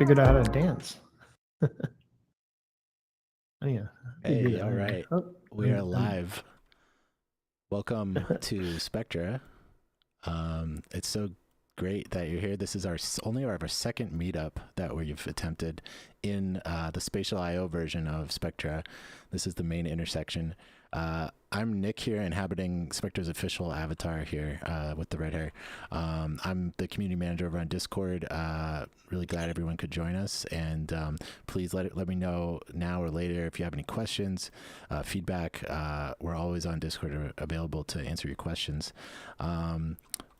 figured out how to dance. Oh yeah. Hey, all right. We are live. Welcome to Spectra. It's so great that you're here. This is only our second meetup that we've attempted in the Spatial I/O version of Spectra. This is the main intersection. I'm Nick here, inhabiting Spectra's official avatar here with the red hair. I'm the community manager over on Discord. Really glad everyone could join us, and please let me know now or later if you have any questions, feedback. We're always on Discord available to answer your questions.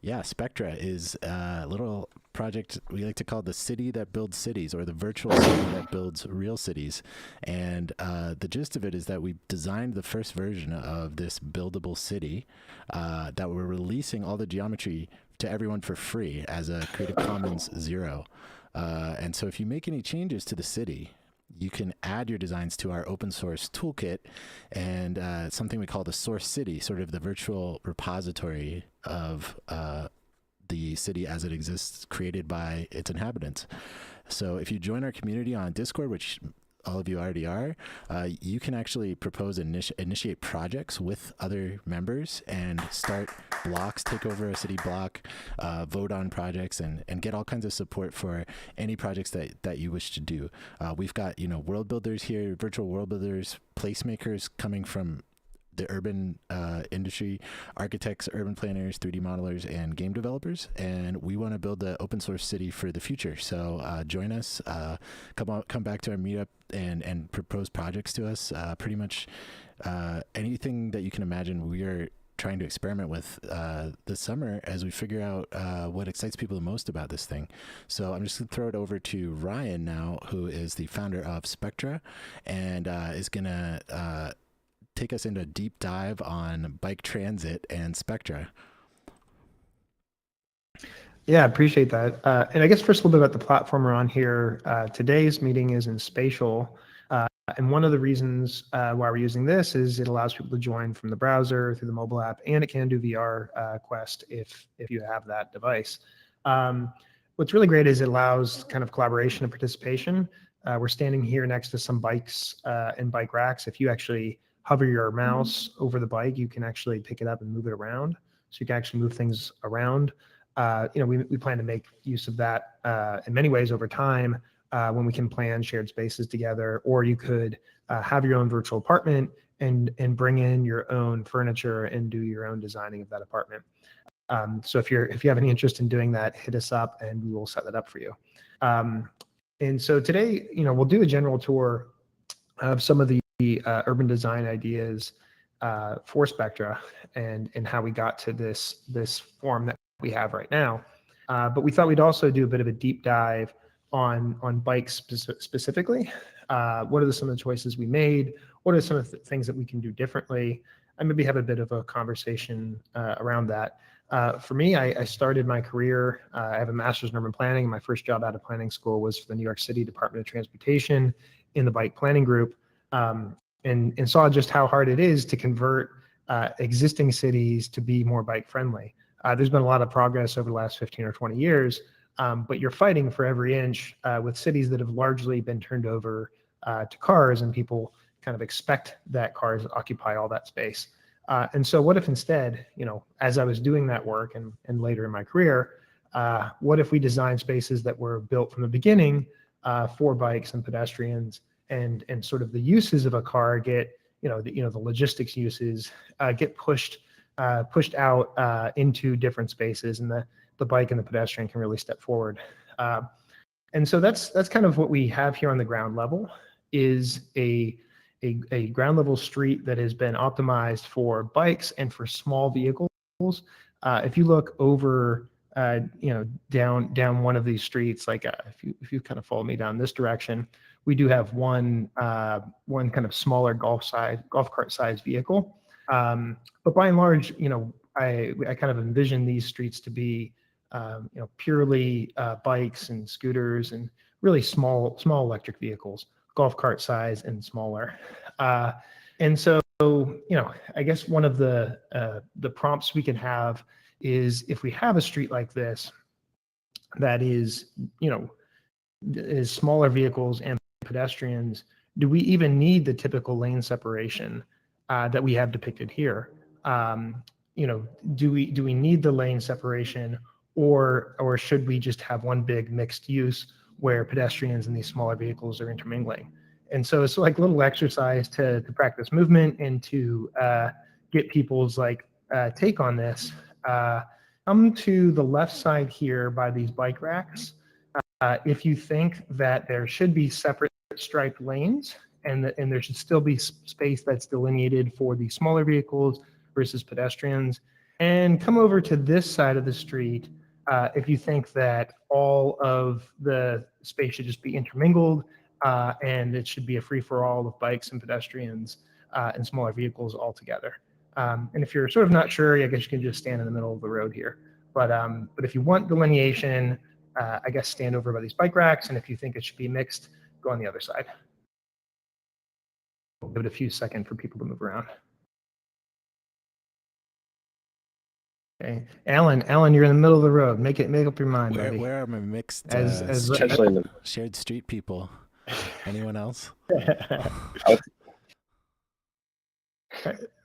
Yeah, Spectra is a little project we like to call the city that builds cities, or the virtual city that builds real cities. And the gist of it is that we designed the first version of this buildable city that we're releasing all the geometry to everyone for free as a Creative Commons 0. And so if you make any changes to the city, you can add your designs to our open source toolkit, and something we call the source city, sort of the virtual repository of the city as it exists, created by its inhabitants. So if you join our community on Discord, which all of you already are, you can actually propose and initiate projects with other members and start blocks, take over a city block, vote on projects, and get all kinds of support for any projects that you wish to do. We've got, world builders here, virtual world builders, placemakers coming from the urban industry, architects, urban planners, 3D modelers, and game developers. And we want to build an open source city for the future. So join us, come back to our meetup and propose projects to us. Pretty much anything that you can imagine, we are trying to experiment with this summer as we figure out what excites people the most about this thing. So I'm just going to throw it over to Ryan now, who is the founder of Spectra, and is going to take us into a deep dive on bike transit and Spectra. Yeah, I appreciate that. And I guess first a little bit about the platform we're on here. Today's meeting is in Spatial. And one of the reasons why we're using this is it allows people to join from the browser through the mobile app, and it can do VR Quest if you have that device. What's really great is it allows kind of collaboration and participation. We're standing here next to some bikes and bike racks. If you actually hover your mouse over the bike, you can actually pick it up and move it around. So you can actually move things around. We plan to make use of that in many ways over time when we can plan shared spaces together, or you could have your own virtual apartment and bring in your own furniture and do your own designing of that apartment. So if you have any interest in doing that, hit us up and we will set that up for you. And so today, we'll do a general tour of some of the urban design ideas for Spectra and how we got to this form that we have right now. But we thought we'd also do a bit of a deep dive on bikes specifically. What are some of the choices we made? What are some of the things that we can do differently? And maybe have a bit of a conversation around that. For me, I started my career, I have a master's in urban planning. My first job out of planning school was for the New York City Department of Transportation in the bike planning group. And saw just how hard it is to convert existing cities to be more bike friendly. There's been a lot of progress over the last 15 or 20 years, but you're fighting for every inch with cities that have largely been turned over to cars, and people kind of expect that cars occupy all that space. And so what if instead, as I was doing that work and later in my career, what if we designed spaces that were built from the beginning for bikes and pedestrians, and sort of the uses of a car get, the logistics uses get pushed out into different spaces, and the bike and the pedestrian can really step forward. And so that's kind of what we have here on the ground level, is a ground level street that has been optimized for bikes and for small vehicles. If you look over, down one of these streets, like if you kind of follow me down this direction, we do have one kind of smaller golf cart size vehicle. But by and large, I kind of envision these streets to be, purely bikes and scooters and really small electric vehicles, golf cart size and smaller. And so, I guess one of the prompts we can have is, if we have a street like this that is, is smaller vehicles and pedestrians, do we even need the typical lane separation that we have depicted here? Do we need the lane separation, or should we just have one big mixed use where pedestrians and these smaller vehicles are intermingling? And so it's like a little exercise to practice movement and to get people's take on this. Come to the left side here by these bike racks. If you think that there should be separate striped lanes and there should still be space that's delineated for the smaller vehicles versus pedestrians, and come over to this side of the street if you think that all of the space should just be intermingled and it should be a free-for-all of bikes and pedestrians and smaller vehicles all together. And if you're sort of not sure, I guess you can just stand in the middle of the road here. But if you want delineation, I guess stand over by these bike racks, and if you think it should be mixed, go on the other side. We'll give it a few seconds for people to move around. Okay, Alan, you're in the middle of the road. Make up your mind, buddy. Where are my mixed shared street people? Anyone else?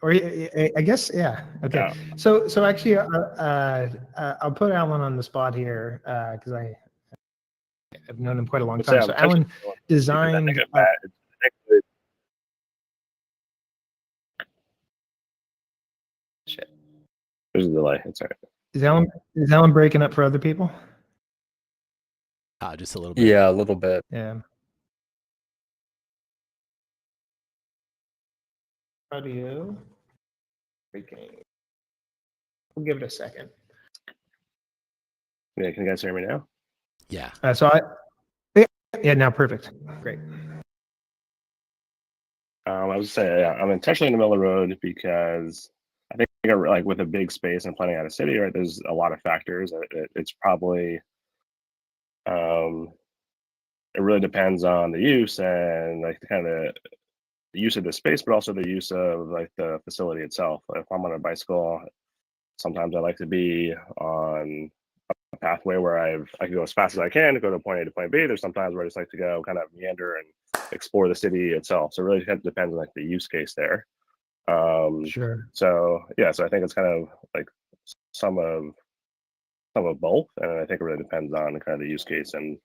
Or I guess, yeah. Okay. Yeah. So actually, I'll put Alan on the spot here because I've known him quite a long time. So Alan designed. Shit. There's a delay. It's all right. Is Alan breaking up for other people? Just a little bit. Yeah, a little bit. Yeah. Audio. Breaking. We'll give it a second. Yeah, can you guys hear me now? Yeah. Now perfect. Great. I was saying, yeah, I'm intentionally in the middle of the road because I think like with a big space and planning out a city, right? There's a lot of factors. It's probably, it really depends on the use and like the kind of the use of the space, but also the use of like the facility itself. If I'm on a bicycle, sometimes I like to be on a pathway where I can go as fast as I can to go to point A to point B. There's sometimes where I just like to go kind of meander and explore the city itself. So it really kind of depends on like the use case there. Sure. So yeah, so I think it's kind of like some of both, and I think it really depends on kind of the use case and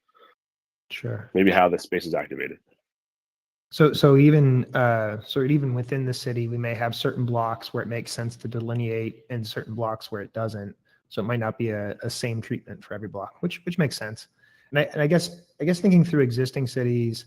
sure maybe how the space is activated. So even within the city, we may have certain blocks where it makes sense to delineate and certain blocks where it doesn't. So it might not be a same treatment for every block, which makes sense. And I guess thinking through existing cities,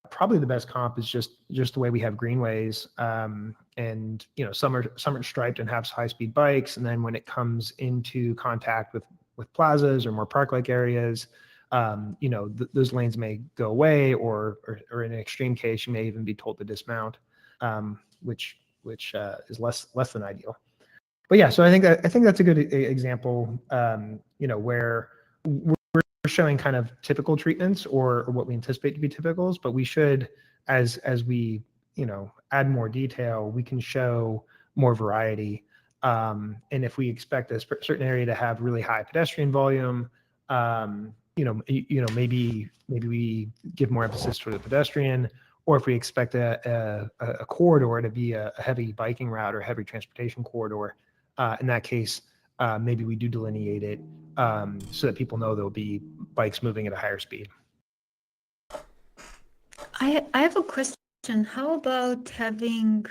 probably the best comp is just the way we have greenways. And some are striped and have high-speed bikes, and then when it comes into contact with plazas or more park-like areas, those lanes may go away, or in an extreme case, you may even be told to dismount, which is less than ideal. But yeah, so I think that's a good example, where we're showing kind of typical treatments or what we anticipate to be typicals, but we should, as we add more detail, we can show more variety. And if we expect a certain area to have really high pedestrian volume, maybe we give more emphasis to the pedestrian, or if we expect a corridor to be a heavy biking route or heavy transportation corridor, in that case, maybe we do delineate it so that people know there'll be bikes moving at a higher speed. I have a question. How about having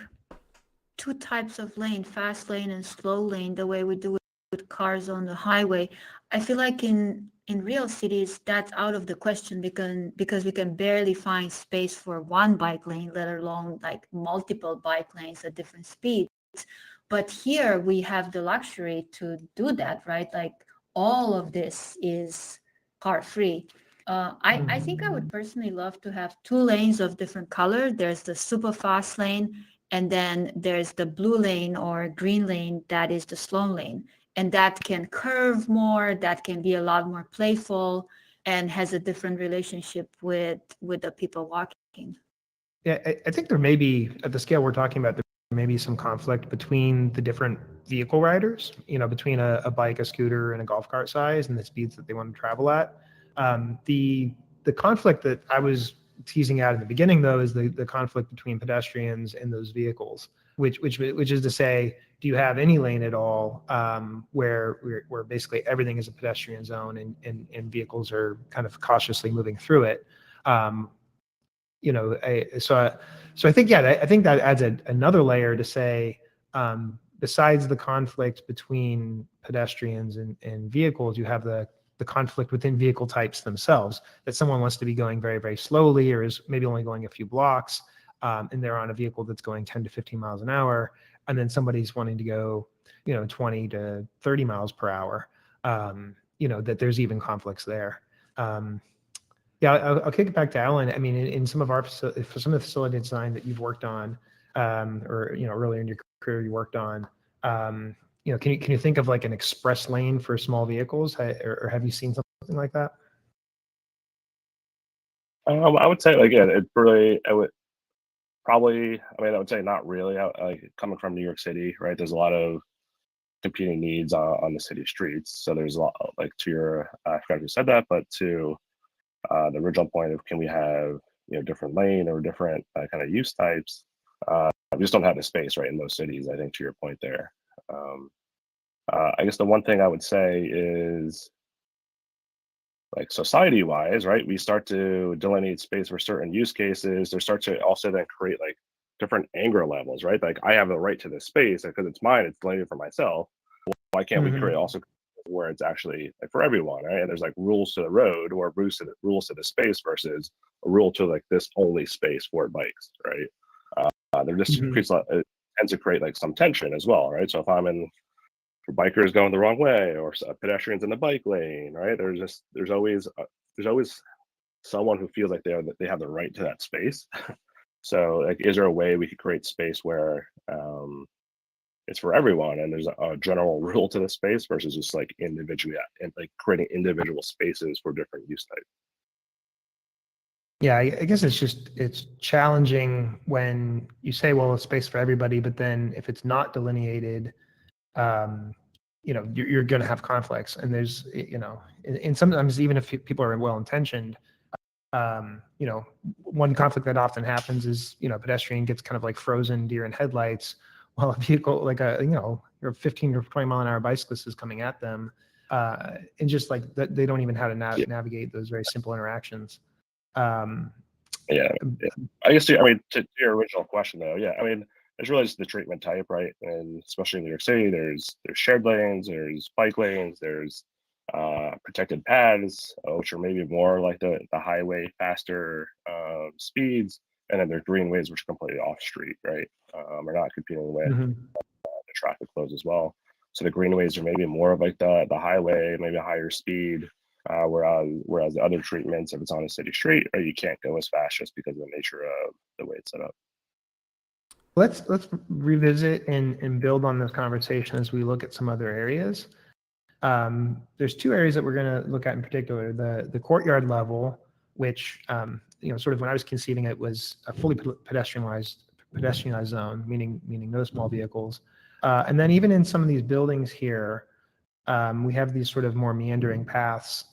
two types of lane, fast lane and slow lane, the way we do it with cars on the highway? I feel like in real cities, that's out of the question because we can barely find space for one bike lane, let alone like multiple bike lanes at different speeds. But here we have the luxury to do that, right? Like all of this is car free. I think I would personally love to have two lanes of different color. There's the super fast lane, and then there's the blue lane or green lane that is the slow lane. And that can curve more, that can be a lot more playful and has a different relationship with the people walking. Yeah, I think there may be, at the scale we're talking about, there may be some conflict between the different vehicle riders, between a bike, a scooter, and a golf cart size and the speeds that they want to travel at. The conflict that I was teasing out in the beginning, though, is the conflict between pedestrians and those vehicles, which is to say, do you have any lane at all where basically everything is a pedestrian zone and vehicles are kind of cautiously moving through it? So I think, yeah, I think that adds another layer to say, besides the conflict between pedestrians and vehicles, you have the conflict within vehicle types themselves, that someone wants to be going very, very slowly or is maybe only going a few blocks, and they're on a vehicle that's going 10 to 15 miles an hour, and then somebody's wanting to go 20 to 30 miles per hour. That there's even conflicts there. Yeah, I'll kick it back to Alan. I mean, in some of some of the facility design that you've worked on, or earlier in your career you worked on, can you think of like an express lane for small vehicles, or have you seen something like that? I would say, like, yeah, it really, I would probably, I mean, I would say not really. Coming from New York City, right? There's a lot of competing needs on the city streets. So there's a lot, like, to your, I forgot who said that, but to the original point of, can we have different lane or different kind of use types? We just don't have the space, right, in those cities. I think, to your point there. I guess the one thing I would say is, like, society wise, right, we start to delineate space for certain use cases. There starts to also then create like different anger levels, right? Like, I have the right to this space because it's mine, it's delineated for myself. Why can't we create also where it's actually like for everyone, right? And there's like rules to the road or rules to the space versus a rule to like this only space for bikes, right? There just creates it tends to create like some tension as well, right? So if I'm in for bikers going the wrong way or pedestrians in the bike lane, right? There's always someone who feels like they have the right to that space. So, like, is there a way we could create space where it's for everyone and there's a general rule to the space versus just like individual and like creating individual spaces for different use types? Yeah, I guess it's challenging when you say, well, it's space for everybody, but then if it's not delineated, you're going to have conflicts. And there's, and sometimes even if people are well intentioned, one conflict that often happens is, a pedestrian gets kind of like frozen deer in headlights while a vehicle, like your 15 or 20 mile an hour bicyclist is coming at them, and just like that, they don't even know how to navigate those very simple interactions. Yeah. I guess, I mean, to your original question though, yeah, I mean, it's really just the treatment type, right? And especially in New York City, there's shared lanes, there's bike lanes, there's protected paths, which are maybe more like the highway, faster speeds, and then there's greenways, which are completely off street, right? Are not competing with the traffic flows as well. So the greenways are maybe more of like the highway, maybe a higher speed, whereas the other treatments, if it's on a city street, right, you can't go as fast just because of the nature of the way it's set up. Let's revisit and build on this conversation as we look at some other areas. There's two areas that we're going to look at in particular: the courtyard level, which sort of when I was conceiving it was a fully pedestrianized zone, meaning no small vehicles, and then even in some of these buildings here, we have these sort of more meandering paths,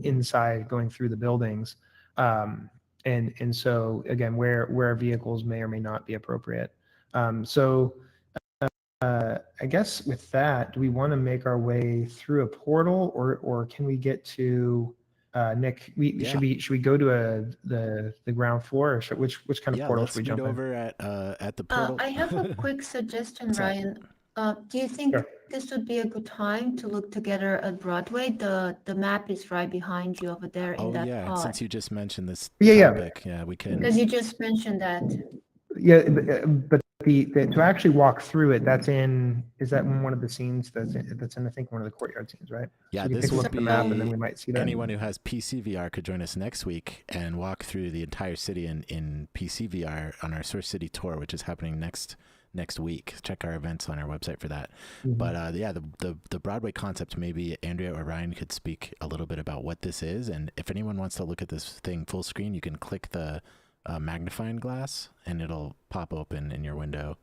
inside going through the buildings. And so again, where vehicles may or may not be appropriate. I guess with that, do we want to make our way through a portal, or can we get to Nick? Should we go to the ground floor, or which kind of portal should we jump over at the portal? I have a quick suggestion, Ryan. Do you think this would be a good time to look together at Broadway? The map is right behind you over there in that pod. Since you just mentioned this topic, we can. Because you just mentioned that. Yeah, but to actually walk through it, is that one of the scenes that's in I think one of the courtyard scenes, right? Yeah, so this will be the map, and then we might see that. Anyone who has PCVR could join us next week and walk through the entire city in PCVR on our Source City tour, which is happening next week. Check our events on our website for that. But the Broadway concept, maybe Andrea or Ryan could speak a little bit about what this is, and if anyone wants to look at this thing full screen, you can click the magnifying glass and it'll pop open in your window.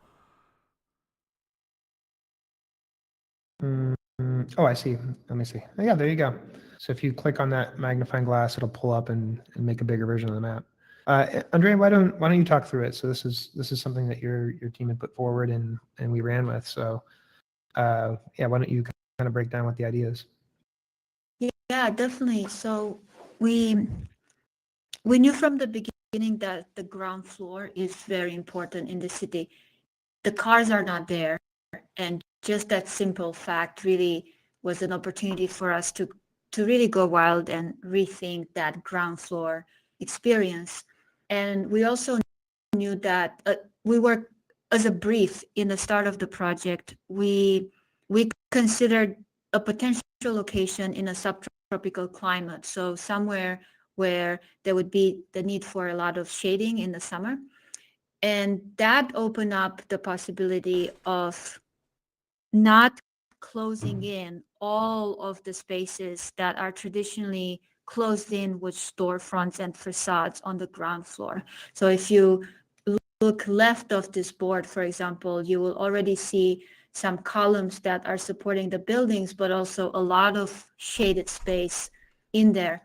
Oh, I see. Let me see. Oh, yeah, there you go. So if you click on that magnifying glass, it'll pull up and make a bigger version of the map. Andrea, why don't you talk through it? So this is something that your team had put forward and we ran with. So yeah, why don't you kind of break down what the idea is? Yeah, definitely. So we knew from the beginning that the ground floor is very important in the city. The cars are not there, and just that simple fact really was an opportunity for us to really go wild and rethink that ground floor experience. And we also knew that we were, as a brief in the start of the project, we considered a potential location in a subtropical climate, so somewhere where there would be the need for a lot of shading in the summer. And that opened up the possibility of not closing in all of the spaces that are traditionally closed in with storefronts and facades on the ground floor. So if you look left of this board, for example, you will already see some columns that are supporting the buildings, but also a lot of shaded space in there.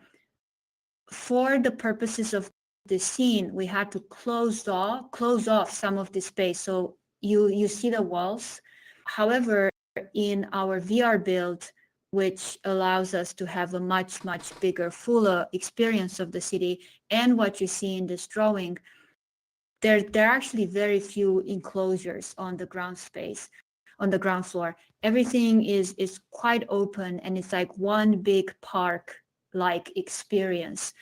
For the purposes of the scene, we had to close off some of the space. So you see the walls. However, in our VR build, which allows us to have a much bigger, fuller experience of the city, and what you see in this drawing, there are actually very few enclosures on the ground space, on the ground floor. Everything is quite open, and it's like one big park like experience.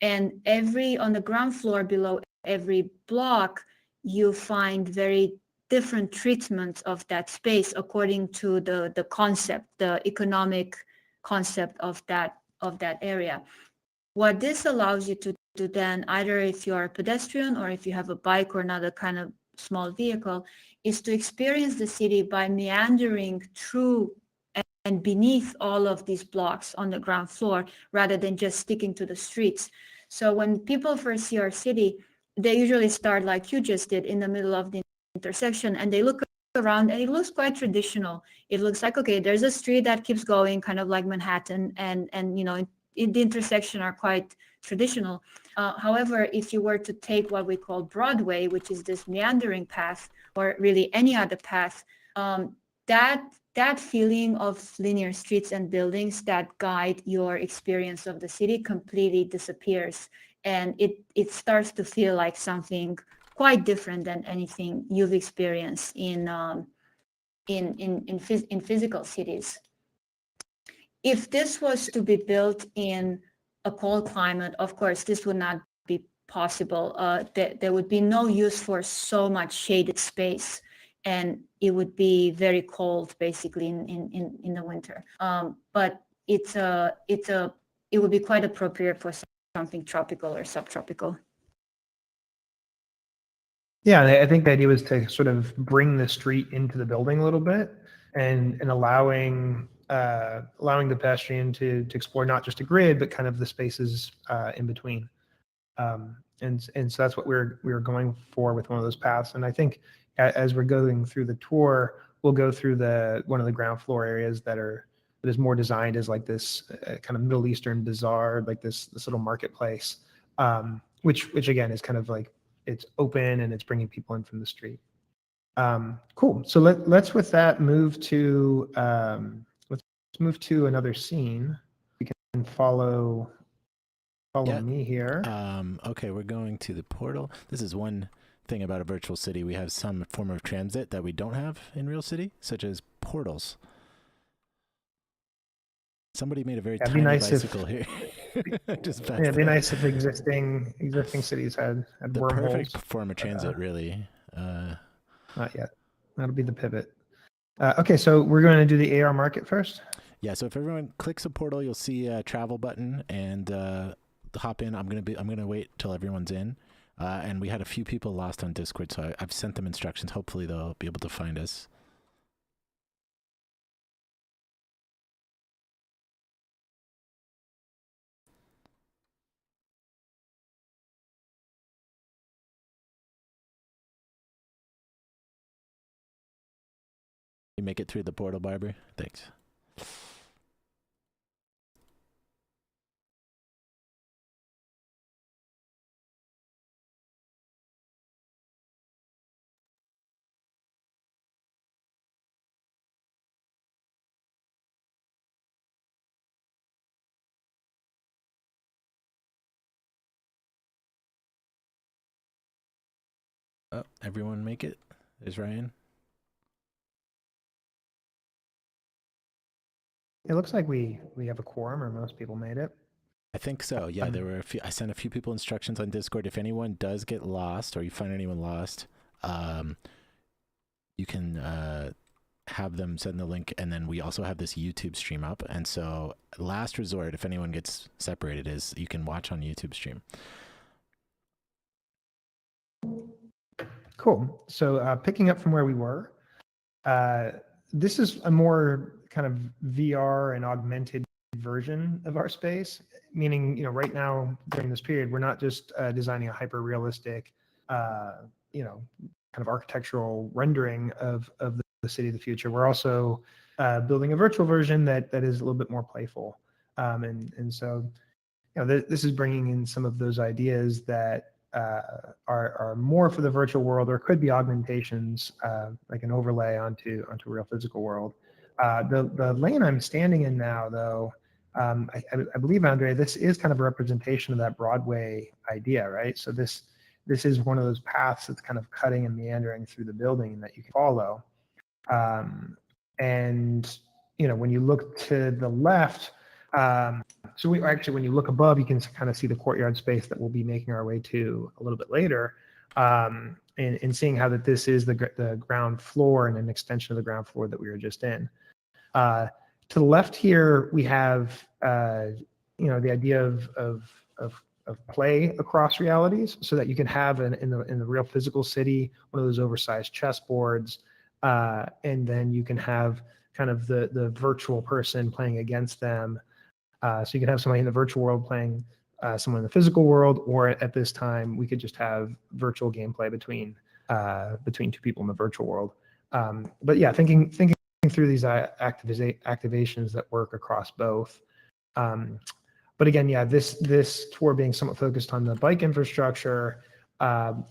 And on the ground floor below every block, you find very different treatments of that space according to the concept, the economic concept of that area. What this allows you to do then, either if you're a pedestrian or if you have a bike or another kind of small vehicle, is to experience the city by meandering through and beneath all of these blocks on the ground floor, rather than just sticking to the streets. So when people first see our city, they usually start like you just did, in the middle of the intersection, and they look around, and it looks quite traditional. It looks like, okay, there's a street that keeps going, kind of like Manhattan, and in the intersection are quite traditional. However, if you were to take what we call Broadway, which is this meandering path, or really any other path, that feeling of linear streets and buildings that guide your experience of the city completely disappears, and it starts to feel like something quite different than anything you've experienced in physical cities. If this was to be built in a cold climate, of course, this would not be possible. There would be no use for so much shaded space, and it would be very cold, basically, in the winter. But it would be quite appropriate for something tropical or subtropical. Yeah, I think the idea was to sort of bring the street into the building a little bit, and allowing the pedestrian to explore not just a grid, but kind of the spaces in between. And so that's what we were going for with one of those paths. And I think as we're going through the tour, we'll go through one of the ground floor areas that is more designed as like this kind of Middle Eastern bazaar, like this little marketplace, which again is kind of like, it's open and it's bringing people in from the street. Cool. So let's with that move to let's move to another scene. We can follow me here. Okay, we're going to the portal. This is one thing about a virtual city. We have some form of transit that we don't have in real city, such as portals. Somebody made a very tiny bicycle here. Just it'd be nice if existing cities had the wormholes. Perfect form of transit, really. Not yet. That'll be the pivot. Okay, so we're going to do the AR market first. Yeah. So if everyone clicks a portal, you'll see a travel button and hop in. I'm gonna wait till everyone's in. And we had a few people lost on Discord, so I've sent them instructions. Hopefully they'll be able to find us. You make it through the portal, Barbara? Thanks. Oh, everyone make it? Is Ryan? It looks like we have a quorum, or most people made it. I think so. Yeah, there were a few. I sent a few people instructions on Discord. If anyone does get lost, or you find anyone lost, you can have them send the link, and then we also have this YouTube stream up. And so, last resort, if anyone gets separated, is you can watch on YouTube stream. Cool. So picking up from where we were, this is a more kind of VR and augmented version of our space, meaning, you know, right now during this period, we're not just designing a hyper realistic, you know, kind of architectural rendering of the city of the future. We're also building a virtual version that is a little bit more playful. And so, you know, this is bringing in some of those ideas that are more for the virtual world, or could be augmentations, like an overlay onto a real physical world. The lane I'm standing in now, though, I believe, Andrea, this is kind of a representation of that Broadway idea, right? So this is one of those paths that's kind of cutting and meandering through the building that you can follow. And you know, when you look to the left, so we actually, when you look above, you can kind of see the courtyard space that we'll be making our way to a little bit later, and seeing how that this is the ground floor and an extension of the ground floor that we were just in. To the left here, we have you know, the idea of play across realities, so that you can have in the real physical city one of those oversized chessboards, and then you can have kind of the virtual person playing against them. So you can have somebody in the virtual world playing someone in the physical world, or at this time we could just have virtual gameplay between two people in the virtual world. But yeah, thinking through these activations that work across both. But again, yeah, this tour being somewhat focused on the bike infrastructure,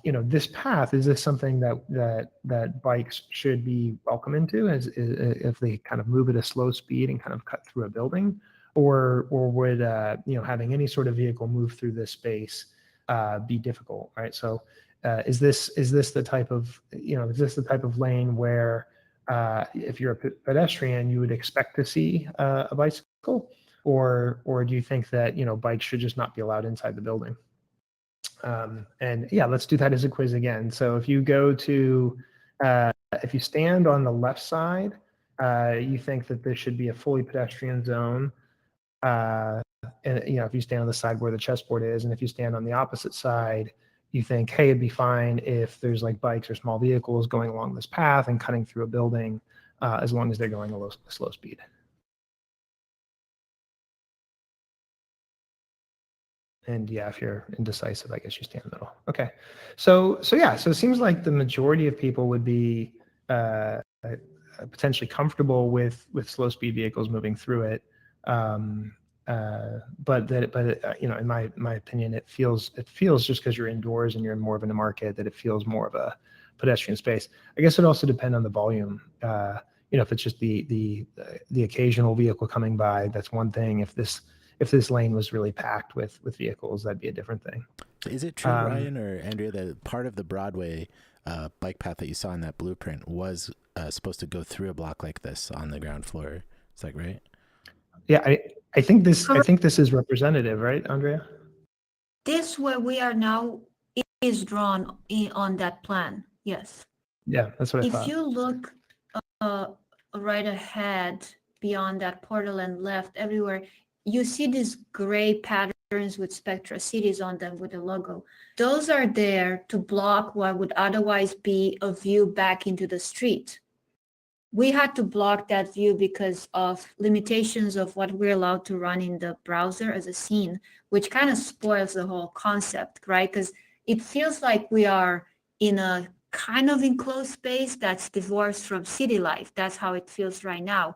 you know, this path, is this something that bikes should be welcome into, as if they kind of move at a slow speed and kind of cut through a building, or would you know, having any sort of vehicle move through this space be difficult, right? So is this the type of, you know, is this the type of lane where if you're a pedestrian, you would expect to see a bicycle, or do you think that, you know, bikes should just not be allowed inside the building? And yeah, let's do that as a quiz again. So if you go to, if you stand on the left side, you think that this should be a fully pedestrian zone. And you know, if you stand on the side where the chessboard is, and if you stand on the opposite side, you think, hey, it'd be fine if there's like bikes or small vehicles going along this path and cutting through a building, as long as they're going a slow speed. And yeah, if you're indecisive, I guess you stay in the middle. Okay, so yeah, so it seems like the majority of people would be potentially comfortable with slow speed vehicles moving through it. But you know, in my opinion, it feels just because you're indoors and you're in more of a market, that it feels more of a pedestrian space. I guess it also depends on the volume. You know, if it's just the occasional vehicle coming by, that's one thing. If this lane was really packed with vehicles, that'd be a different thing. Is it true, Ryan or Andrea, that part of the Broadway bike path that you saw in that blueprint was supposed to go through a block like this on the ground floor? Is that right? Yeah, I think this is representative, right, Andrea? This where we are now is drawn on that plan. Yes. Yeah, that's what I thought. If you look right ahead beyond that portal and left everywhere, you see these gray patterns with Spectra cities on them with the logo. Those are there to block what would otherwise be a view back into the street. We had to block that view because of limitations of what we're allowed to run in the browser as a scene, which kind of spoils the whole concept, right? Because it feels like we are in a kind of enclosed space that's divorced from city life. That's how it feels right now.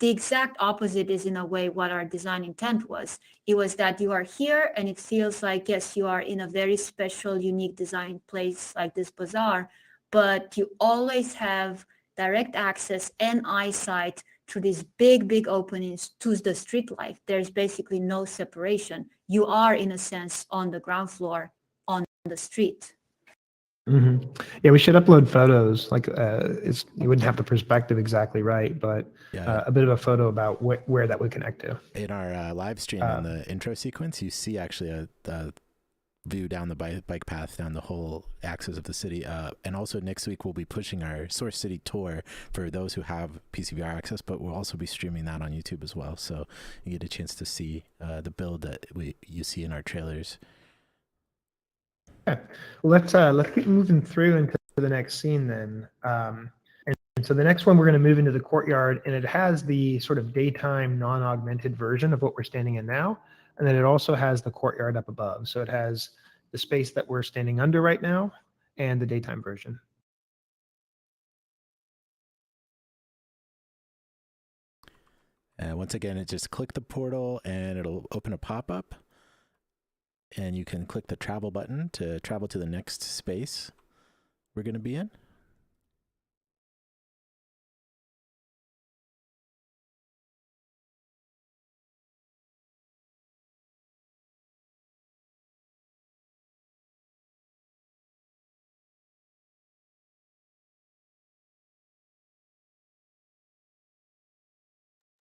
The exact opposite is in a way what our design intent was. It was that you are here and it feels like, yes, you are in a very special, unique design place like this bazaar, but you always have direct access and eyesight through these big, big openings to the street life. There's basically no separation. You are, in a sense, on the ground floor on the street. Mm-hmm. Yeah, we should upload photos. Like, you wouldn't have the perspective exactly right, but a bit of a photo about where that would connect to. In our live stream, in the intro sequence, you see actually a view down the bike path down the whole axis of the city. And also next week we'll be pushing our Source City tour for those who have PCVR access, but we'll also be streaming that on YouTube as well. So you get a chance to see the build that you see in our trailers. Okay. Well, let's keep moving through into the next scene then. And so the next one, we're going to move into the courtyard, and it has the sort of daytime non-augmented version of what we're standing in now. And then it also has the courtyard up above. So it has the space that we're standing under right now and the daytime version. Once again, it just click the portal and it'll open a pop-up. And you can click the travel button to travel to the next space we're going to be in.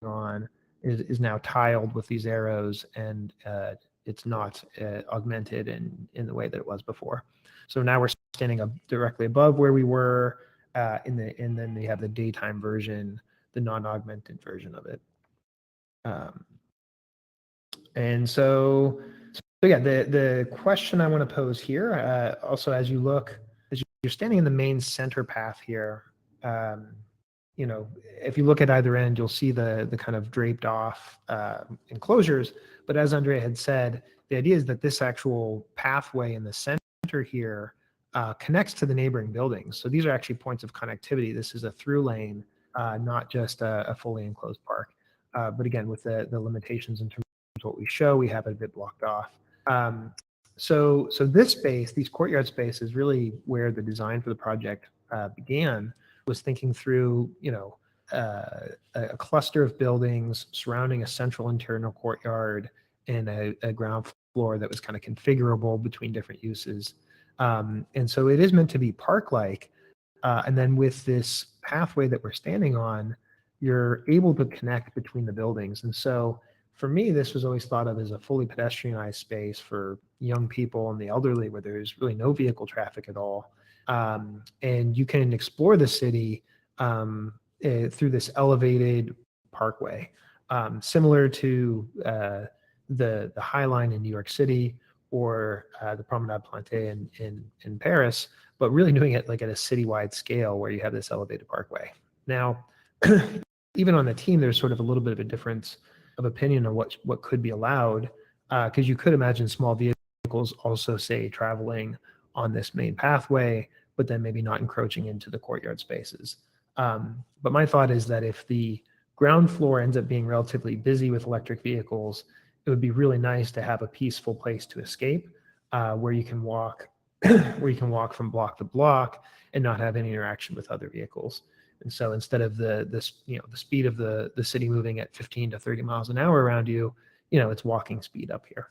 On is now tiled with these arrows, and it's not augmented in the way that it was before. So now we're standing up directly above where we were, and then we have the daytime version, the non-augmented version of it. And so yeah, the question I want to pose here, also as you're standing in the main center path here, you know, if you look at either end, you'll see the kind of draped off enclosures. But as Andrea had said, the idea is that this actual pathway in the center here connects to the neighboring buildings. So these are actually points of connectivity. This is a through lane, not just a fully enclosed park. But again, with the limitations in terms of what we show, we have it a bit blocked off. So this space, these courtyard spaces, really where the design for the project began, was thinking through, you know, a cluster of buildings surrounding a central internal courtyard and a ground floor that was kind of configurable between different uses. And so it is meant to be park-like. And then with this pathway that we're standing on, you're able to connect between the buildings. And so for me, this was always thought of as a fully pedestrianized space for young people and the elderly, where there's really no vehicle traffic at all. And you can explore the city through this elevated parkway, similar to the High Line in New York City or the Promenade Plantée in Paris, but really doing it like at a citywide scale where you have this elevated parkway. Now, even on the team, there's sort of a little bit of a difference of opinion on what could be allowed, because you could imagine small vehicles also, say, traveling on this main pathway, but then maybe not encroaching into the courtyard spaces. But my thought is that if the ground floor ends up being relatively busy with electric vehicles, it would be really nice to have a peaceful place to escape, where you can walk from block to block and not have any interaction with other vehicles. And so instead of the speed of the city moving at 15 to 30 miles an hour around you, it's walking speed up here.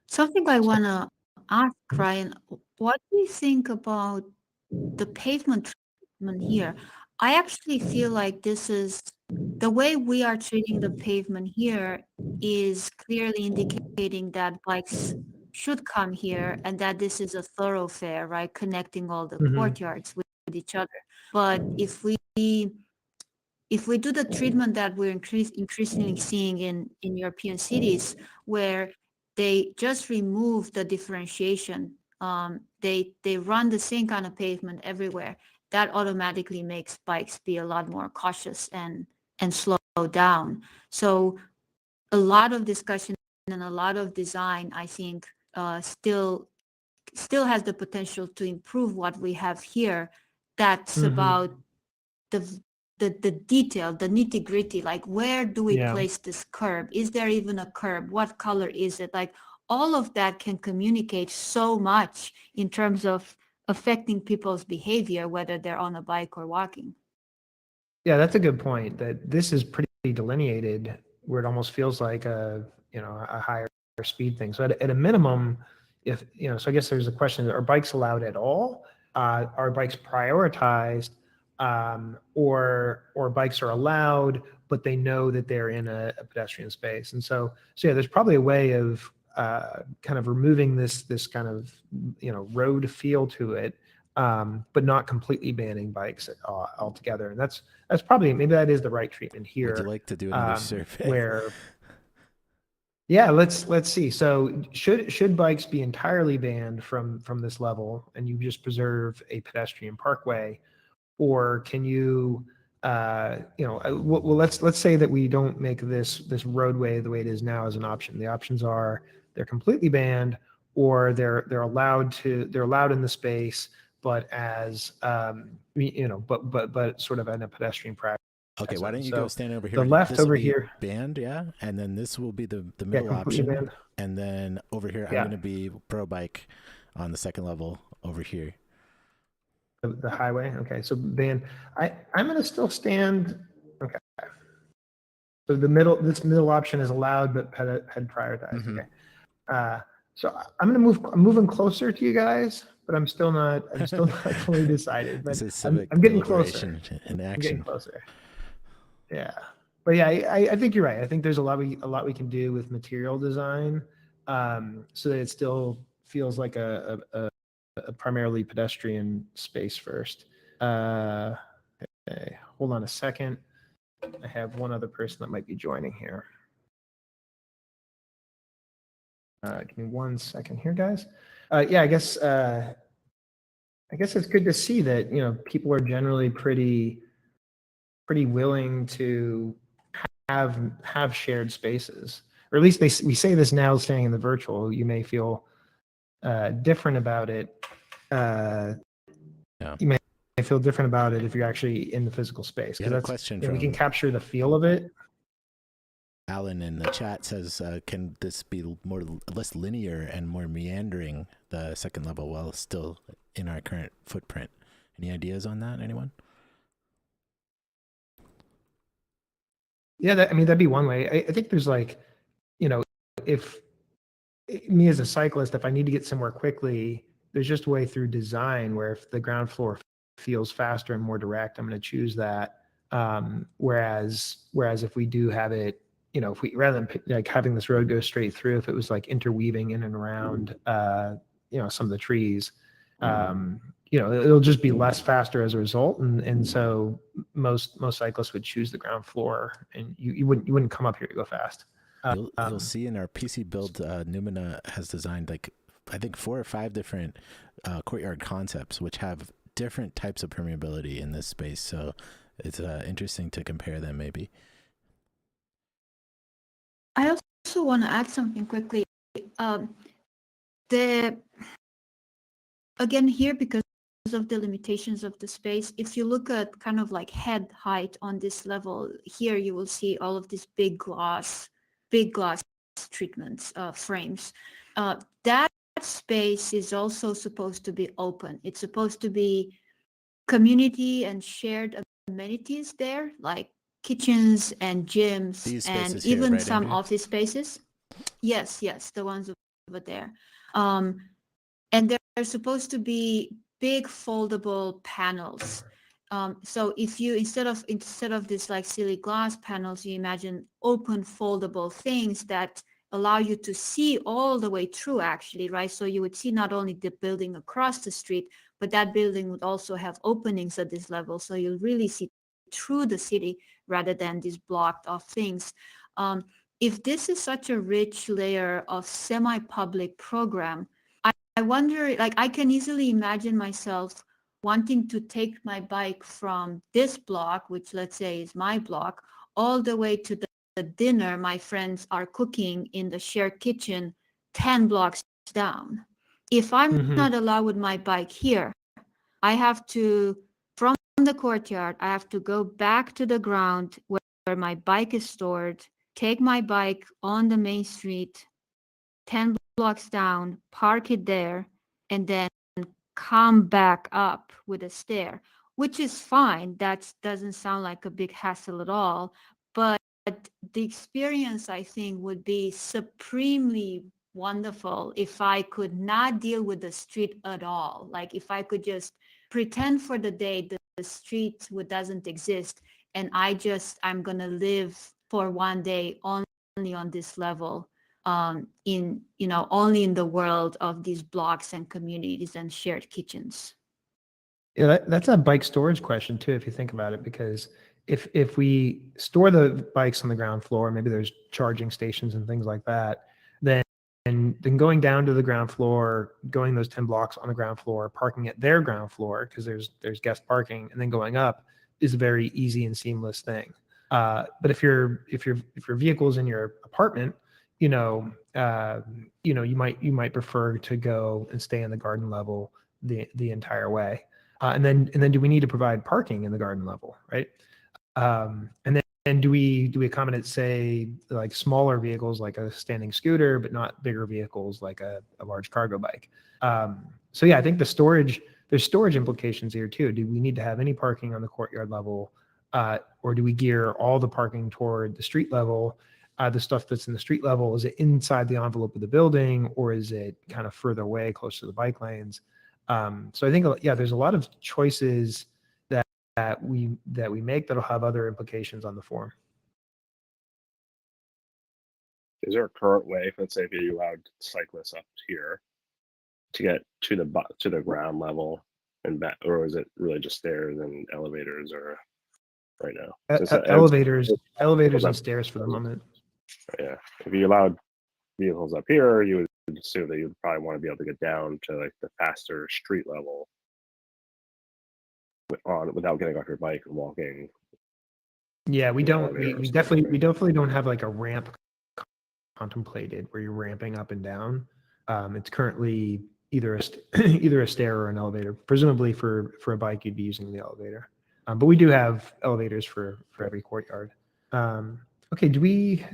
Something I want to ask, Ryan, what do you think about the pavement treatment here? I actually feel like this is the way we are treating the pavement here is clearly indicating that bikes should come here and that this is a thoroughfare, right? Connecting all the courtyards with each other. But if we do the treatment that we're increasingly seeing in European cities, where they just remove the differentiation, they run the same kind of pavement everywhere, that automatically makes bikes be a lot more cautious and slow down. So a lot of discussion and a lot of design, I think, still has the potential to improve what we have here. That's about the detail, the nitty gritty, like where do we place this curb? Is there even a curb? What color is it? Like all of that can communicate so much in terms of affecting people's behavior, whether they're on a bike or walking. Yeah, that's a good point, that this is pretty delineated where it almost feels like a higher speed thing. So at a minimum, if, so I guess there's a question, are bikes allowed at all? Are bikes prioritized? Or bikes are allowed, but they know that they're in a pedestrian space. And so yeah, there's probably a way of kind of removing this kind of, road feel to it, but not completely banning bikes altogether. And that's probably, maybe that is the right treatment here. Would you like to do another survey? Where, yeah, let's see. So should bikes be entirely banned from this level, and you just preserve a pedestrian parkway, or can you, well, let's say that we don't make this roadway the way it is now as an option. The options are they're completely banned, or they're allowed in the space, but as but sort of in a pedestrian practice. Okay, why don't you go stand over here? The left this will over be here, banned, yeah, and then this will be the middle option, banned. And then over here I'm going to be pro bike on the second level over here. The highway. Okay, so banned. I'm going to still stand. Okay. So this middle option is allowed, but head prioritized. Okay. So I'm moving closer to you guys, but I'm still not fully decided. But this is civic I'm getting closer. In action. I'm getting closer. Yeah, but yeah, I think you're right. I think there's a lot we can do with material design, so that it still feels like a primarily pedestrian space first. Okay, hold on a second. I have one other person that might be joining here. Give me 1 second here, guys. Yeah, I guess it's good to see that people are generally pretty willing to have shared spaces, or at least we say this now staying in the virtual. You may feel different about it. You may feel different about it if you're actually in the physical space, because that's question we can capture the feel of it. Alan in the chat says, can this be less linear and more meandering, the second level, while still in our current footprint? Any ideas on that, anyone? Yeah, that'd be one way. I think there's if me as a cyclist, if I need to get somewhere quickly, there's just a way through design where if the ground floor feels faster and more direct, I'm going to choose that. Whereas if we do have it, if we, rather than having this road go straight through, if it was like interweaving in and around, some of the trees, it'll just be less faster as a result. And so most cyclists would choose the ground floor, and you wouldn't come up here to go fast. You'll see in our PC build, Numina has designed I think 4 or 5 different courtyard concepts, which have different types of permeability in this space. So it's interesting to compare them maybe. I also want to add something quickly. Again here, because of the limitations of the space, if you look at kind of like head height on this level here, you will see all of these big glass treatments, frames. That space is also supposed to be open. It's supposed to be community and shared amenities there, like kitchens and gyms, and even here, right, some Andrea? office spaces. Yes, the ones over there. And they're supposed to be big foldable panels. So if you instead of this like silly glass panels, you imagine open foldable things that allow you to see all the way through, actually, right? So you would see not only the building across the street, but that building would also have openings at this level. So you'll really see through the city rather than these blocked off things. If this is such a rich layer of semi-public program, I wonder, like, I can easily imagine myself wanting to take my bike from this block, which let's say is my block, all the way to dinner my friends are cooking in the shared kitchen 10 blocks down. If I'm not allowed with my bike here, I have to, from the courtyard, I have to go back to the ground where my bike is stored, take my bike on the main street, 10 blocks down, park it there, and then come back up with a stair, which is fine. That doesn't sound like a big hassle at all. But the experience, I think, would be supremely wonderful if I could not deal with the street at all. Like if I could just pretend for the day that the street doesn't exist, and I'm gonna live for one day only on this level, in only in the world of these blocks and communities and shared kitchens. Yeah, that's a bike storage question too, if you think about it, because if we store the bikes on the ground floor, maybe there's charging stations and things like that, then going down to the ground floor, going those 10 blocks on the ground floor, parking at their ground floor because there's guest parking, and then going up is a very easy and seamless thing. But if your vehicle's in your apartment, you might prefer to go and stay in the garden level the entire way. And then do we need to provide parking in the garden level, right? And do we accommodate, say, like smaller vehicles like a standing scooter, but not bigger vehicles like a large cargo bike? So yeah, I think there's storage implications here too. Do we need to have any parking on the courtyard level, or do we gear all the parking toward the street level? The stuff that's in the street level, is it inside the envelope of the building, or is it kind of further away, close to the bike lanes? So I think, yeah, there's a lot of choices that we make that'll have other implications on the form. Is there a current way, let's say, if you allowed cyclists up here to get to the ground level and back, or is it really just stairs and elevators, or right now? Elevators and stairs for the moment. Yeah, if you allowed vehicles up here, you would assume that you'd probably want to be able to get down to like the faster street level without getting off your bike and walking. Yeah, we definitely don't have like a ramp contemplated where you're ramping up and down. It's currently either a stair or an elevator. Presumably for a bike, you'd be using the elevator. But we do have elevators for every courtyard. Okay, we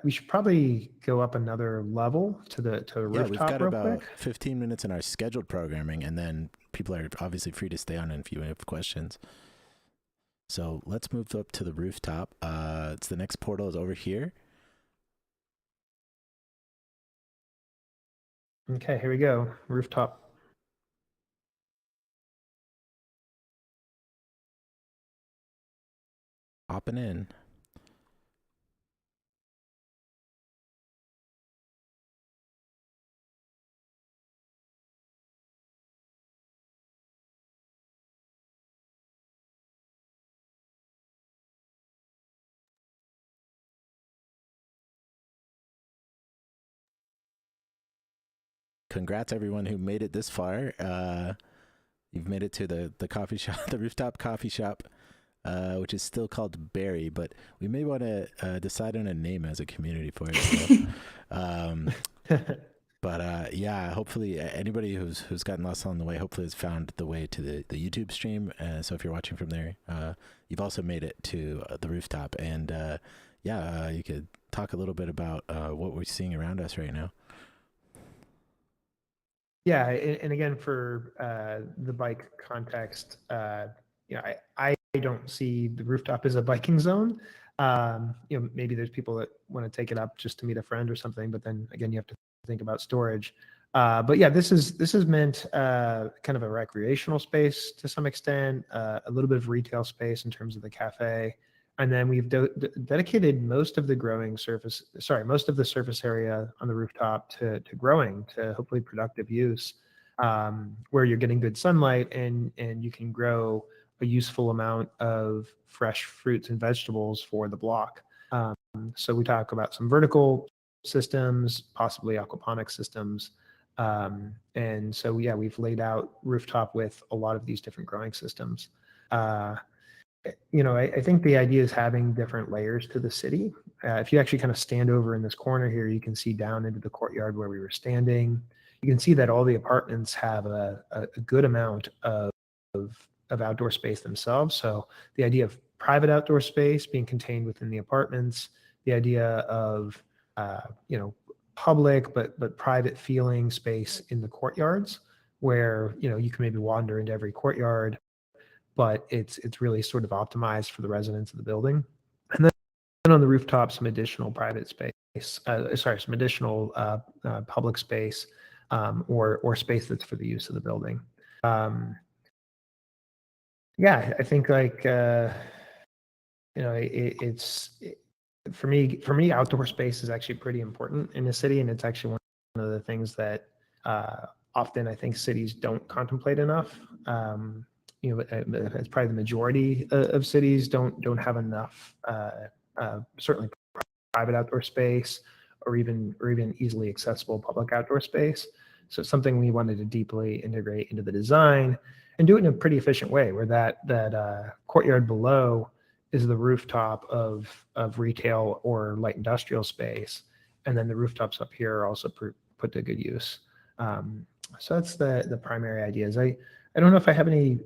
should probably go up another level to the rooftop. We've got real about quick. 15 minutes in our scheduled programming, and then people are obviously free to stay on if you have questions. So let's move up to the rooftop. It's the next portal is over here. Okay, here we go. Rooftop. Hopping in. Congrats everyone who made it this far. You've made it to the coffee shop, the rooftop coffee shop, which is still called Berry, but we may want to decide on a name as a community for it. So. But yeah, hopefully anybody who's gotten lost along the way hopefully has found the way to the YouTube stream. So if you're watching from there, you've also made it to the rooftop. And you could talk a little bit about what we're seeing around us right now. Yeah, and again, for the bike context, I don't see the rooftop as a biking zone. Maybe there's people that want to take it up just to meet a friend or something, but then again, you have to think about storage. But yeah, this is meant kind of a recreational space to some extent, a little bit of retail space in terms of the cafe. And then we've dedicated most of the surface area on the rooftop to growing, to hopefully productive use, where you're getting good sunlight and you can grow a useful amount of fresh fruits and vegetables for the block. So we talk about some vertical systems, possibly aquaponic systems. And so, yeah, we've laid out rooftop with a lot of these different growing systems. I think the idea is having different layers to the city. If you actually kind of stand over in this corner here, you can see down into the courtyard where we were standing. You can see that all the apartments have a good amount of outdoor space themselves. So the idea of private outdoor space being contained within the apartments, the idea of public but private feeling space in the courtyards, where you can maybe wander into every courtyard, but it's really sort of optimized for the residents of the building. And then on the rooftop, some additional private space, some additional public space, or space that's for the use of the building. Yeah, I think for me, outdoor space is actually pretty important in a city, and it's actually one of the things that often I think cities don't contemplate enough. It's probably the majority of cities don't have enough, certainly private outdoor space, or even easily accessible public outdoor space. So it's something we wanted to deeply integrate into the design and do it in a pretty efficient way, where that courtyard below is the rooftop of retail or light industrial space, and then the rooftops up here are also put to good use. So that's the primary ideas. I don't know if I have any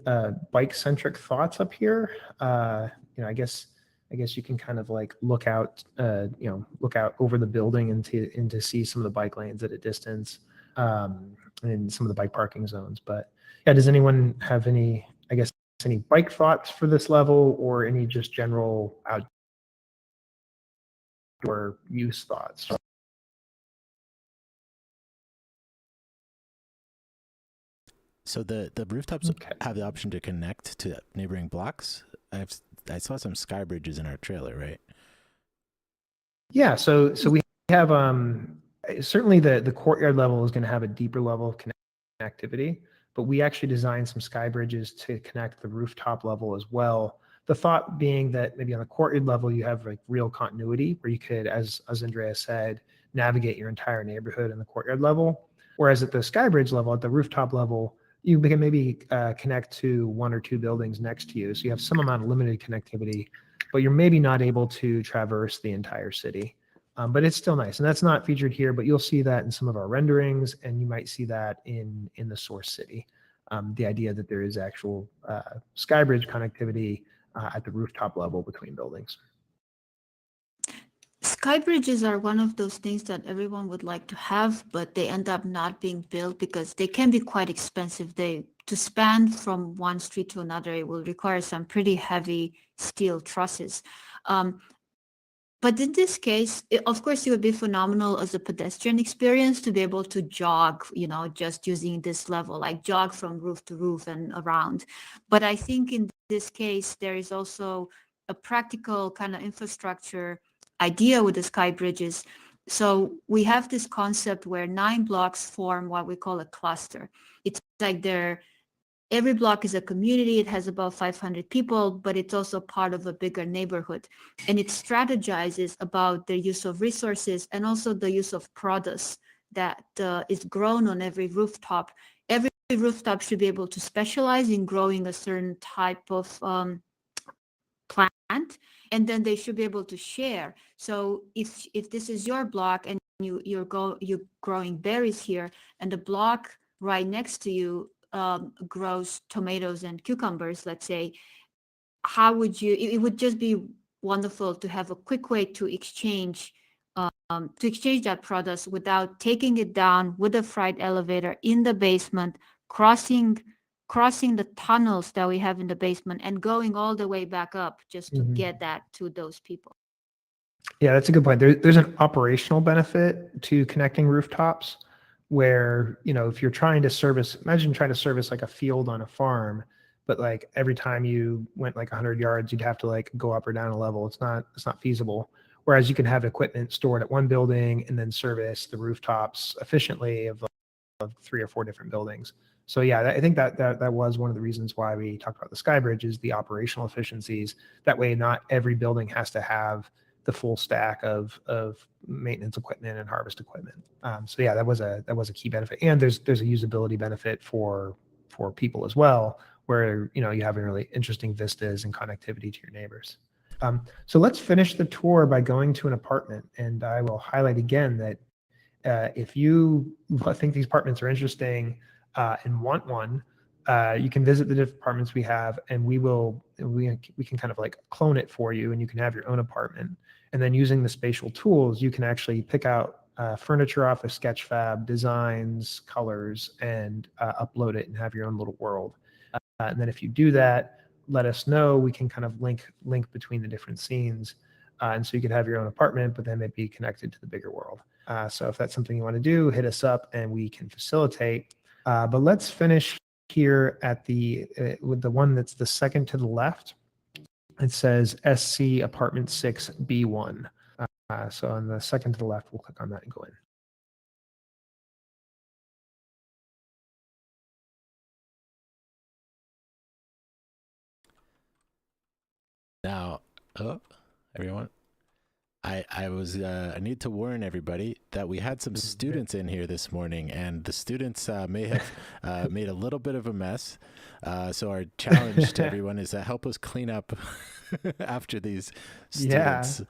bike centric thoughts up here. I guess you can kind of like look out over the building and to see some of the bike lanes at a distance, and some of the bike parking zones. But yeah, does anyone have any bike thoughts for this level, or any just general outdoor use thoughts? So the rooftops have the option to connect to neighboring blocks. I saw some sky bridges in our trailer, right? Yeah, so we have certainly the courtyard level is going to have a deeper level of connectivity, but we actually designed some sky bridges to connect the rooftop level as well. The thought being that maybe on the courtyard level you have like real continuity, where you could, as Andrea said, navigate your entire neighborhood in the courtyard level. Whereas at the sky bridge level, at the rooftop level, you can maybe connect to one or two buildings next to you. So you have some amount of limited connectivity, but you're maybe not able to traverse the entire city. But it's still nice. And that's not featured here, but you'll see that in some of our renderings, and you might see that in the source city. The idea that there is actual skybridge connectivity at the rooftop level between buildings. Sky bridges are one of those things that everyone would like to have, but they end up not being built because they can be quite expensive. To span from one street to another, it will require some pretty heavy steel trusses. But in this case, of course, it would be phenomenal as a pedestrian experience to be able to jog, just using this level, like jog from roof to roof and around. But I think in this case, there is also a practical kind of infrastructure idea with the sky bridges. So we have this concept where 9 blocks form what we call a cluster. It's like every block is a community. It has about 500 people, but it's also part of a bigger neighborhood. And it strategizes about the use of resources and also the use of produce that is grown on every rooftop. Every rooftop should be able to specialize in growing a certain type of plant, and then they should be able to share. So if this is your block and you're growing berries here, and the block right next to you grows tomatoes and cucumbers, let's say, it would just be wonderful to have a quick way to exchange that product without taking it down with a freight elevator in the basement, crossing the tunnels that we have in the basement and going all the way back up just to get that to those people. Yeah, that's a good point. There's an operational benefit to connecting rooftops, where if you're trying to imagine trying to service like a field on a farm, but like every time you went like 100 yards, you'd have to like go up or down a level. It's not feasible. Whereas you can have equipment stored at one building and then service the rooftops efficiently of 3 or 4 different buildings. So yeah, I think that was one of the reasons why we talked about the sky bridge, is the operational efficiencies. That way, not every building has to have the full stack of maintenance equipment and harvest equipment. So yeah, that was a key benefit, and there's a usability benefit for people as well, where you have really interesting vistas and connectivity to your neighbors. So let's finish the tour by going to an apartment, and I will highlight again that if you think these apartments are interesting and want one, you can visit the different apartments we have, and we can kind of like clone it for you, and you can have your own apartment. And then using the spatial tools, you can actually pick out furniture off of Sketchfab, designs, colors, and upload it and have your own little world. And then if you do that, let us know. We can kind of link between the different scenes. And so you could have your own apartment, but then it'd be connected to the bigger world. So if that's something you want to do, hit us up and we can facilitate. But let's finish here at with the one that's the second to the left. It says SC Apartment 6B1. So on the second to the left, we'll click on that and go in. Now, everyone, I need to warn everybody that we had some students in here this morning, and the students may have made a little bit of a mess. So our challenge to everyone is to help us clean up after these students. Yeah.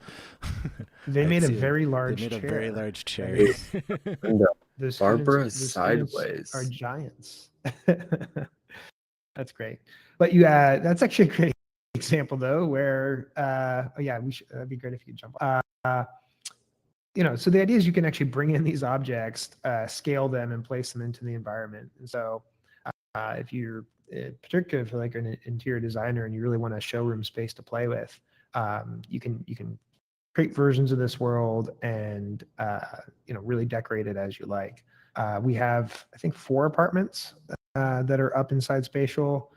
They made a very large chair. They made a very large chair. The Barbara students sideways are giants. That's great. But that's actually a great example though, where that'd be great if you jump. So the idea is you can actually bring in these objects, scale them, and place them into the environment. And so if you're particularly for like an interior designer and you really want a showroom space to play with, you can create versions of this world and really decorate it as you like. We have, I think, 4 apartments that are up inside Spatial.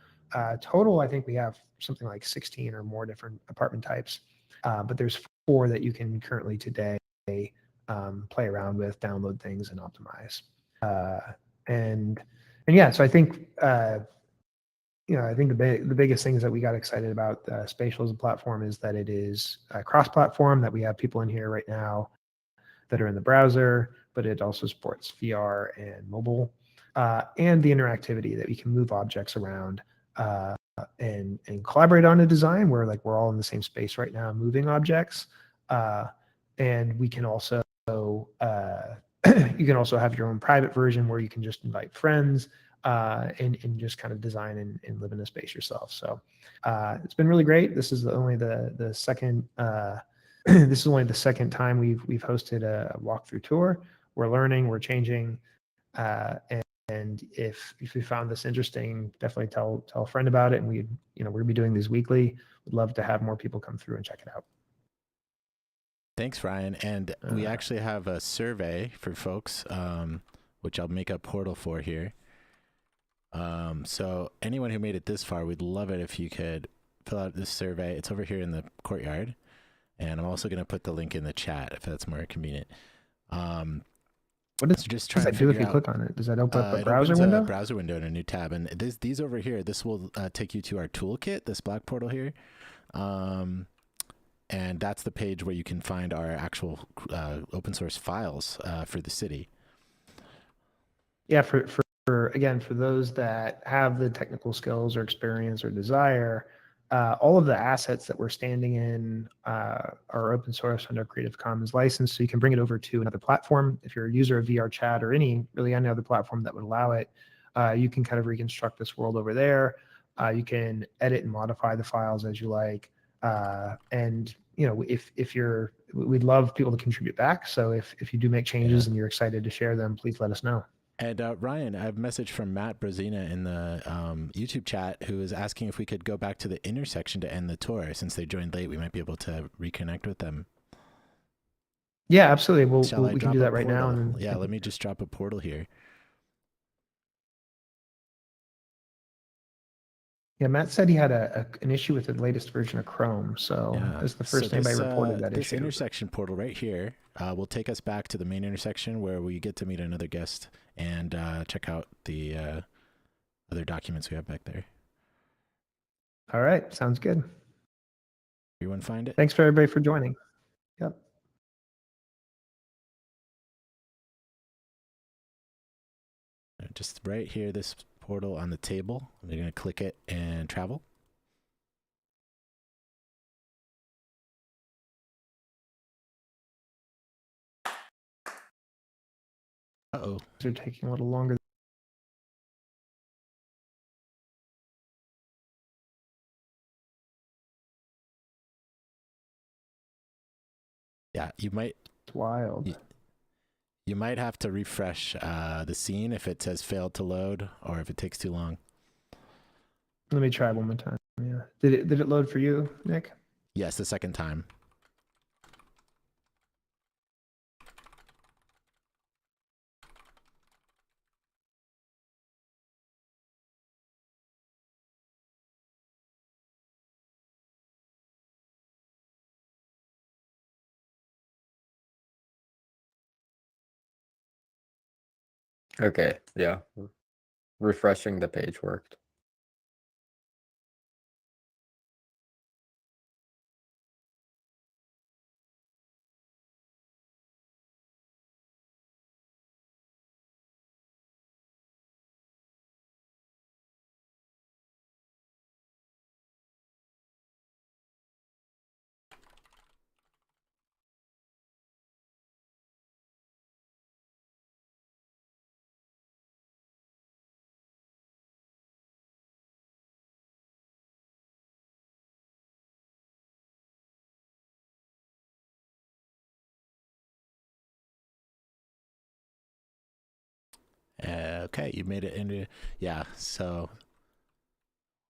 Total, I think we have something like 16 or more different apartment types, but there's 4 that you can currently today play around with, download things, and optimize. So I think I think the biggest things that we got excited about Spatial as a platform is that it is cross-platform, that we have people in here right now that are in the browser, but it also supports VR and mobile, and the interactivity that we can move objects around and collaborate on a design where like we're all in the same space right now moving objects, and we can also you can also have your own private version where you can just invite friends and just kind of design and live in a space yourself. So it's been really great. This is only the second this is only the second time we've hosted a walkthrough tour. We're learning, we're changing, and if you found this interesting, definitely tell a friend about it. And we're gonna be doing these weekly. We'd love to have more people come through and check it out. Thanks, Ryan. And we actually have a survey for folks, which I'll make a portal for here. So anyone who made it this far, we'd love it if you could fill out this survey. It's over here in the courtyard. And I'm also going to put the link in the chat if that's more convenient. What does that do if you click on it? Does that open up a browser window? A browser window in a new tab. And these over here, this will take you to our toolkit, this black portal here. And that's the page where you can find our actual open source files for the city. Yeah, for those that have the technical skills or experience or desire, all of the assets that we're standing in are open source under Creative Commons license, so you can bring it over to another platform. If you're a user of VR Chat or any other platform that would allow it, you can kind of reconstruct this world over there. You can edit and modify the files as you like, and we'd love people to contribute back. So if you do make changes and you're excited to share them, please let us know. And Ryan, I have a message from Matt Brozina in the YouTube chat who is asking if we could go back to the intersection to end the tour. Since they joined late, we might be able to reconnect with them. Yeah, absolutely. We can do that right now. And then, let me just drop a portal here. Yeah, Matt said he had an issue with the latest version of Chrome, so that's the first anybody reported that issue. This intersection portal right here will take us back to the main intersection where we get to meet another guest and check out the other documents we have back there. All right, sounds good. Everyone find it? Thanks for everybody for joining. Yep. Just right here, this portal on the table. We're going to click it and travel. Uh-oh. These are taking a little longer. Yeah, you might. It's wild. You might have to refresh the scene if it says failed to load or if it takes too long. Let me try one more time. Yeah. Did it load for you, Nick? Yes, the second time. Okay, yeah. Refreshing the page worked. Okay, you made it into, yeah, so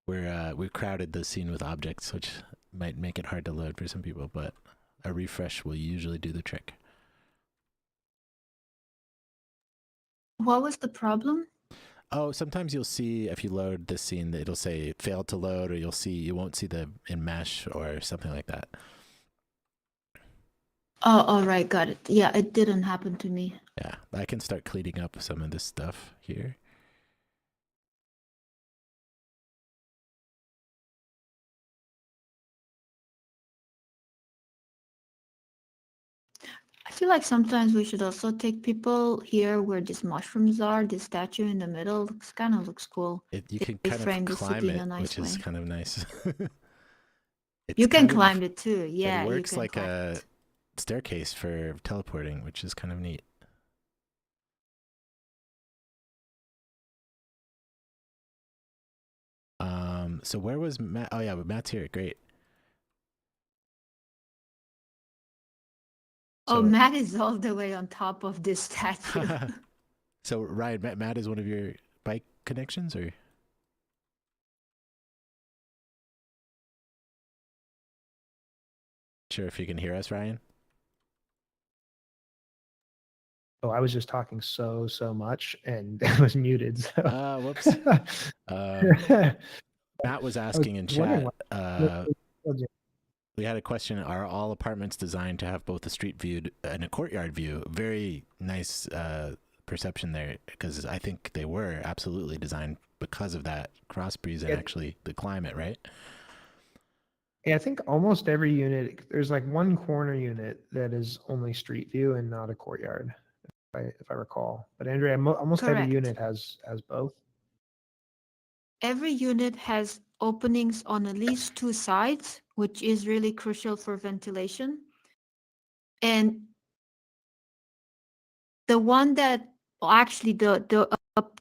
we crowded the scene with objects, which might make it hard to load for some people, but a refresh will usually do the trick. What was the problem? Oh, sometimes you'll see if you load this scene that it'll say failed to load, or you won't see the in mesh or something like that. Oh, all right, got it. Yeah, it didn't happen to me. Yeah, I can start cleaning up some of this stuff here. I feel like sometimes we should also take people here where these mushrooms are. This statue in the middle kind of looks cool. You can They kind framed of the city climb in it, a nice which is way. kind of nice. You can kind of- climb it too. Yeah, it you works can like climb a it. staircase for teleporting, which is kind of neat. So where was Matt? Oh yeah, but Matt's here. Great. Oh, So- Matt is all the way on top of this statue. So Ryan, Matt is one of your bike connections, or? Sure, if you can hear us, Ryan. Oh, I was just talking so much and I was muted. So. Whoops. Matt was asking in chat. We had a question: are all apartments designed to have both a street view and a courtyard view? Very nice perception there, because I think they were absolutely designed because of that cross breeze and actually the climate, right? Yeah, I think almost every unit, there's like one corner unit that is only street view and not a courtyard, if I recall. But Andrea, almost every Correct. unit has both. Every unit has openings on at least two sides, which is really crucial for ventilation. And the one that, well, actually the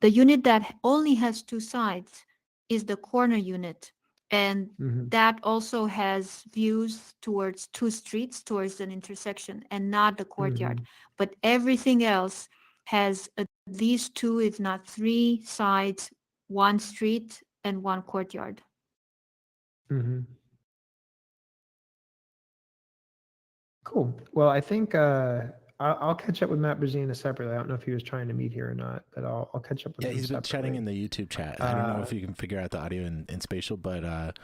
unit that only has two sides is the corner unit. And that also has views towards two streets, towards an intersection, and not the courtyard. But everything else has at least two, if not three sides, one street and one courtyard. Cool. Well, I think I'll catch up with Matt Brazina separately. I don't know if he was trying to meet here or not, but I'll catch up with him. Yeah, he's been chatting in the YouTube chat. I don't know if you can figure out the audio in spatial, but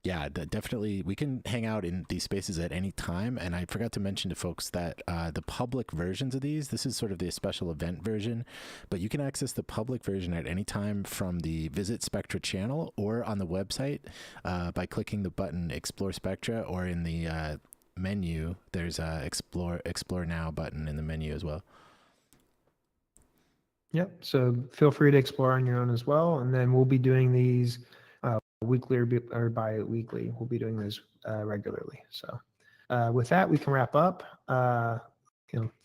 yeah, definitely we can hang out in these spaces at any time. And I forgot to mention to folks that the public versions of this is sort of the special event version, but you can access the public version at any time from the Visit Spectra channel or on the website by clicking the button Explore Spectra, or in the menu there's a Explore Now button in the menu as well. Yep. So feel free to explore on your own as well. And then we'll be doing these weekly or bi-weekly. We'll be doing this regularly. So with that, we can wrap up.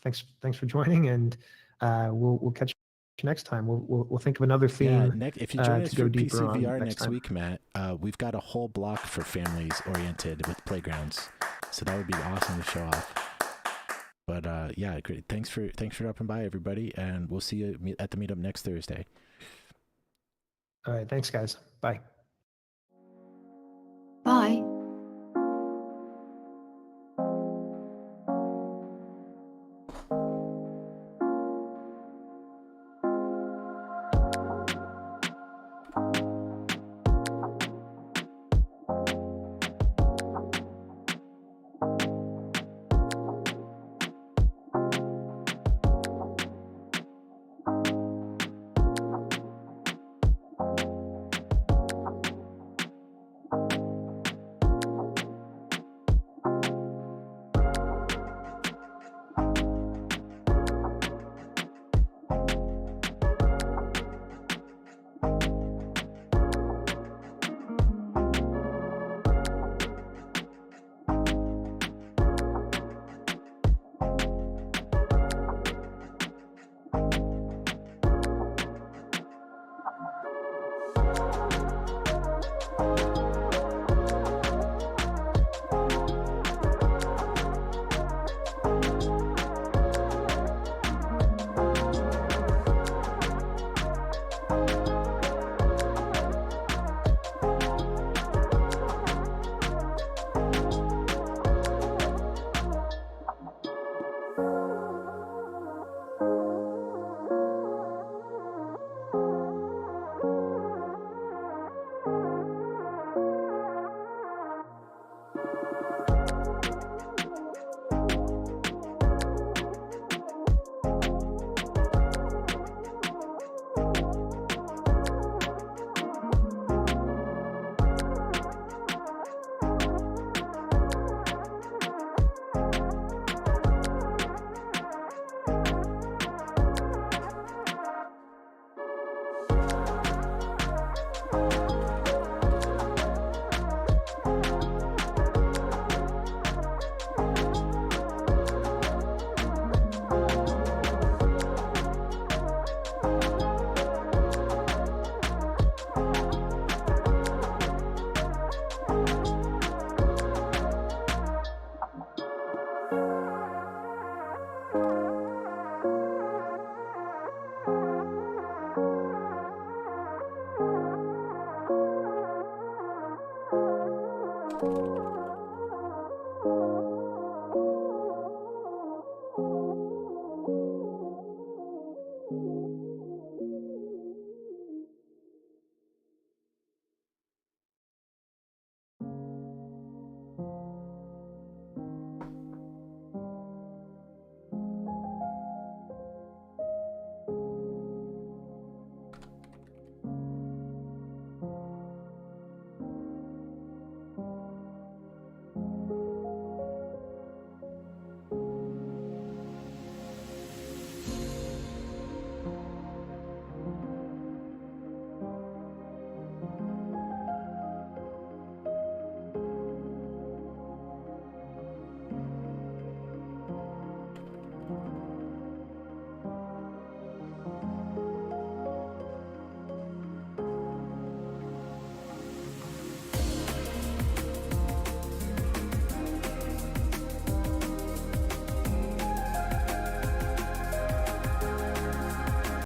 Thanks for joining, and we'll catch you next time. We'll think of another Yeah, theme. if you join us to go for deeper on PCVR next next time. week, Matt, we've got a whole block for families oriented with playgrounds. So that would be awesome to show off. But yeah, great. Thanks for dropping by, everybody, and we'll see you at the meetup next Thursday. All right. Thanks, guys. Bye. Bye.